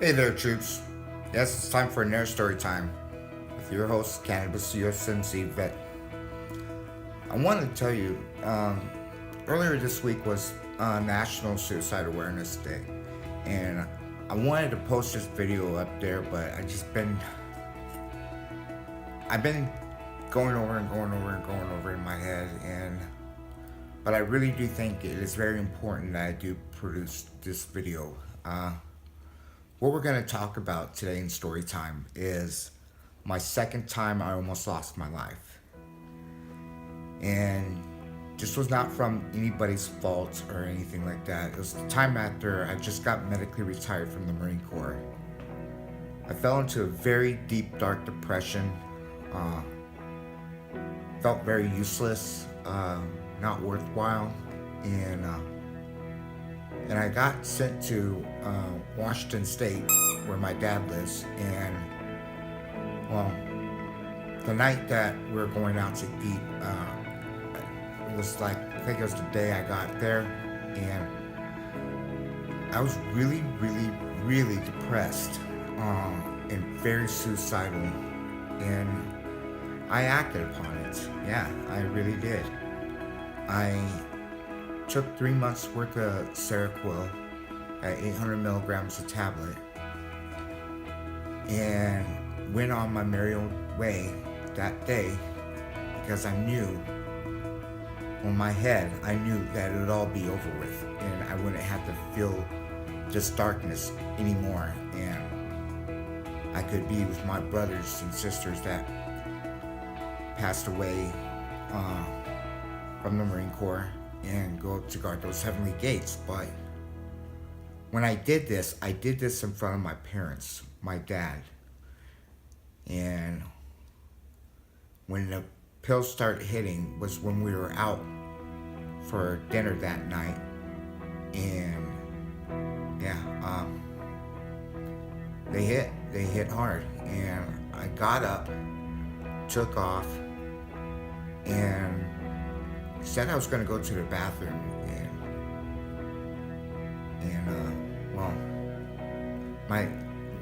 Hey there, troops. Yes, it's time for another story time with your host, Cannabis USMC Vet. I wanted to tell you, earlier this week was National Suicide Awareness Day, and I wanted to post this video up there, but I've been going over and going over and going over in my head, but I really do think it is very important that I do produce this video. What we're going to talk about today in story time is my second time I almost lost my life. And this was not from anybody's fault or anything like that. It was the time after I just got medically retired from the Marine Corps. I fell into a very deep, dark depression. Felt very useless, not worthwhile, and I got sent to Washington State, where my dad lives. And well, the night that we were going out to eat, it was like, I think it was the day I got there, and I was really, really, really depressed, and very suicidal, and I acted upon it. Yeah, I really did. I took 3 months worth of Seroquel at 800 milligrams a tablet and went on my merry old way that day, because I knew, on my head, I knew that it would all be over with and I wouldn't have to feel this darkness anymore, and I could be with my brothers and sisters that passed away from the Marine Corps and go to guard those heavenly gates. But when I did this in front of my parents, my dad. And when the pills started hitting was when we were out for dinner that night. And yeah, they hit hard. And I got up, took off, and said I was going to go to the bathroom, and well,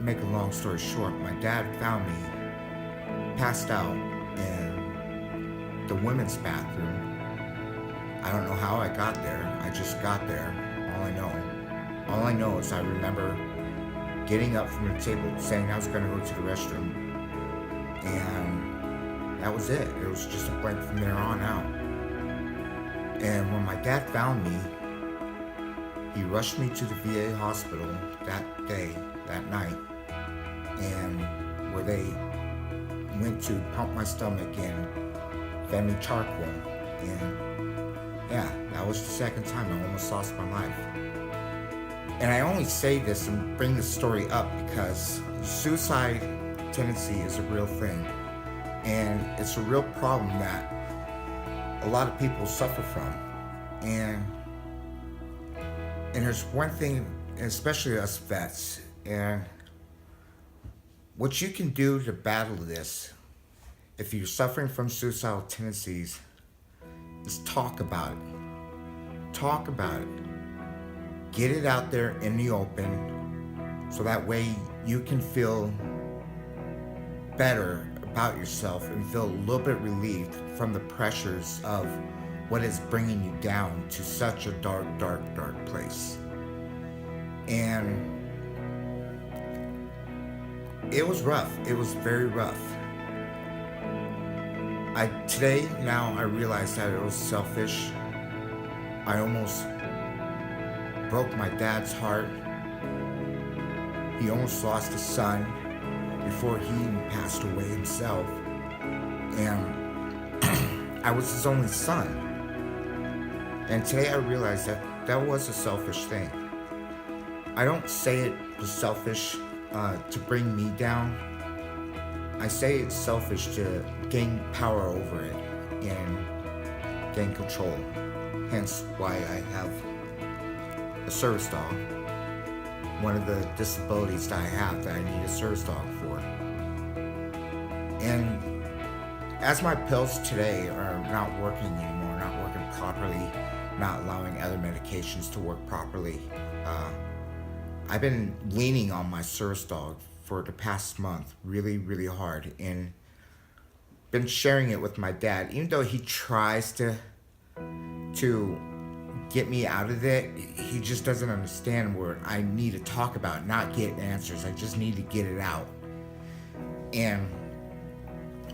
make a long story short, my dad found me passed out in the women's bathroom. I don't know how I got there. I just got there. All I know is I remember getting up from the table, saying I was going to go to the restroom, and that was it. It was just a blank from there on out. And when my dad found me, he rushed me to the VA hospital that day, that night, and where they went to pump my stomach and fed me charcoal. And yeah, that was the second time I almost lost my life. And I only say this and bring this story up because suicide tendency is a real thing. And it's a real problem that a lot of people suffer from. And there's one thing, especially us vets, and what you can do to battle this, if you're suffering from suicidal tendencies, is talk about it. Talk about it. Get it out there in the open, so that way you can feel better about yourself and feel a little bit relieved from the pressures of what is bringing you down to such a dark, dark, dark place. And it was rough. It was very rough. Today, now I realize that it was selfish. I almost broke my dad's heart. He almost lost a son before he even passed away himself. And I was his only son. And today I realized that that was a selfish thing. I don't say it was selfish to bring me down. I say it's selfish to gain power over it and gain control. Hence why I have a service dog. One of the disabilities that I have that I need a service dog for. And as my pills today are not working anymore, not working properly, not allowing other medications to work properly, I've been leaning on my service dog for the past month really, really hard, and been sharing it with my dad. Even though he tries to get me out of it, he just doesn't understand where I need to talk about it, not get answers. I just need to get it out. And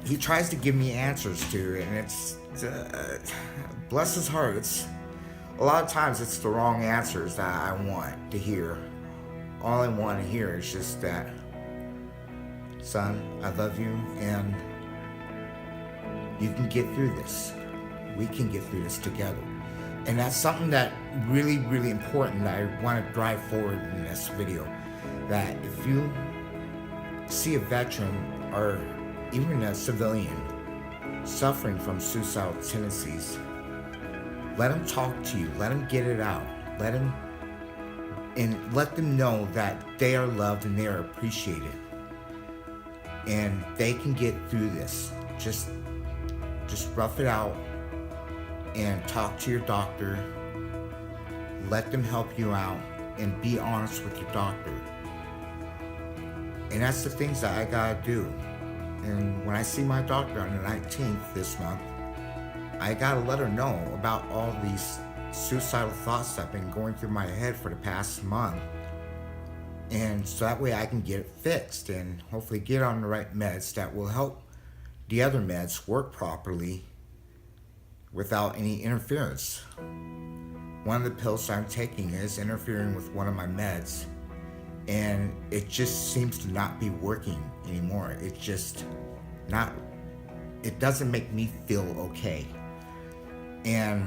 he tries to give me answers to it, and it's bless his heart, it's a lot of times it's the wrong answers that I want to hear. All I want to hear is just that, son, I love you, and you can get through this. We can get through this together. And that's something that really, really important that I want to drive forward in this video. That if you see a veteran or even a civilian suffering from suicidal tendencies, let them talk to you. Let them get it out. Let them know that they are loved and they are appreciated. And they can get through this. Just rough it out and talk to your doctor. Let them help you out and be honest with your doctor. And that's the things that I gotta do. And when I see my doctor on the 19th this month, I gotta let her know about all these suicidal thoughts that have been going through my head for the past month. And so that way I can get it fixed and hopefully get on the right meds that will help the other meds work properly without any interference. One of the pills I'm taking is interfering with one of my meds, and it just seems to not be working anymore. It doesn't make me feel okay. And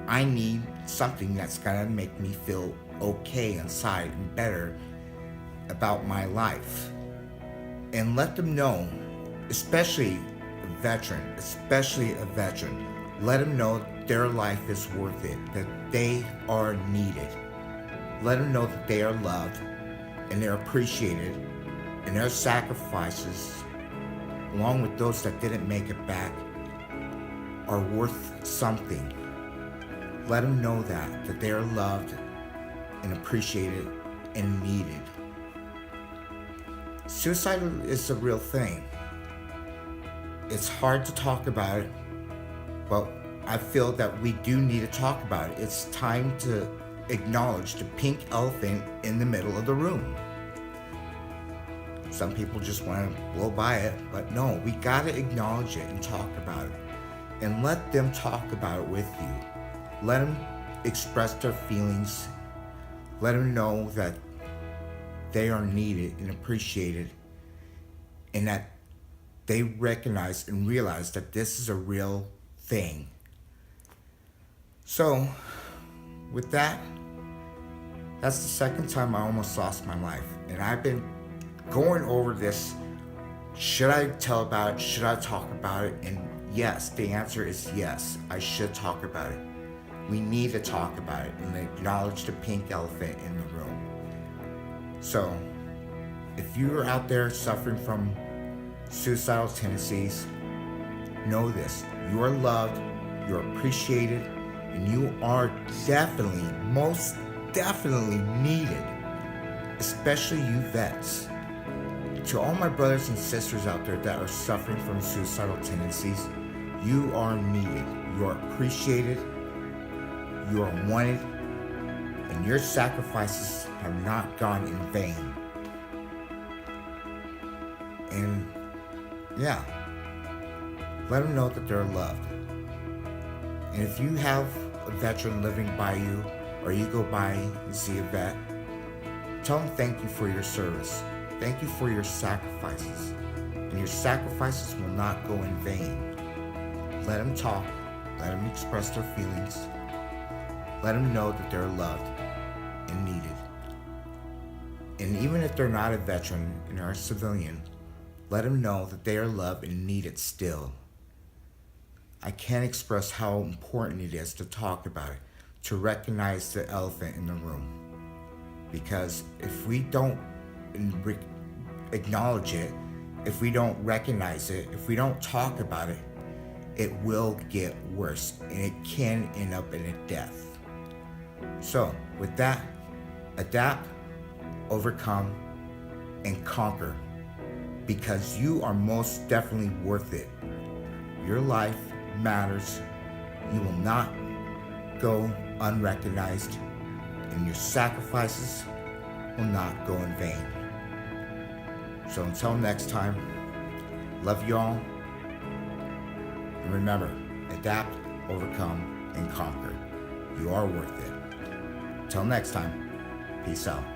I need something that's gonna make me feel okay inside and better about my life. And let them know, especially a veteran, let them know their life is worth it, that they are needed. Let them know that they are loved and they're appreciated, and their sacrifices, along with those that didn't make it back, are worth something. Let them know that they are loved and appreciated and needed. Suicide is a real thing. It's hard to talk about it, but I feel that we do need to talk about it. It's time to acknowledge the pink elephant in the middle of the room. Some people just want to blow by it, but no, we gotta acknowledge it and talk about it. And let them talk about it with you. Let them express their feelings. Let them know that they are needed and appreciated, and that they recognize and realize that this is a real thing. So, with that, that's the second time I almost lost my life. And I've been going over this. Should I tell about it? Should I talk about it? And yes, the answer is yes, I should talk about it. We need to talk about it and acknowledge the pink elephant in the room. So, if you are out there suffering from suicidal tendencies, know this: you are loved, you're appreciated, and you are definitely, most definitely needed, especially you vets. To all my brothers and sisters out there that are suffering from suicidal tendencies, you are needed, you are appreciated, you are wanted, and your sacrifices have not gone in vain. And yeah, let them know that they're loved. And if you have a veteran living by you, or you go by and see a vet, tell them thank you for your service. Thank you for your sacrifices. And your sacrifices will not go in vain. Let them talk. Let them express their feelings. Let them know that they're loved and needed. And even if they're not a veteran and are a civilian, let them know that they are loved and needed still. I can't express how important it is to talk about it, to recognize the elephant in the room. Because if we don't acknowledge it, if we don't recognize it, if we don't talk about it, it will get worse, and it can end up in a death. So, with that, adapt, overcome, and conquer, because you are most definitely worth it. Your life matters. You will not go unrecognized, and your sacrifices will not go in vain. So until next time, love you all. And remember, adapt, overcome, and conquer. You are worth it. Till next time, peace out.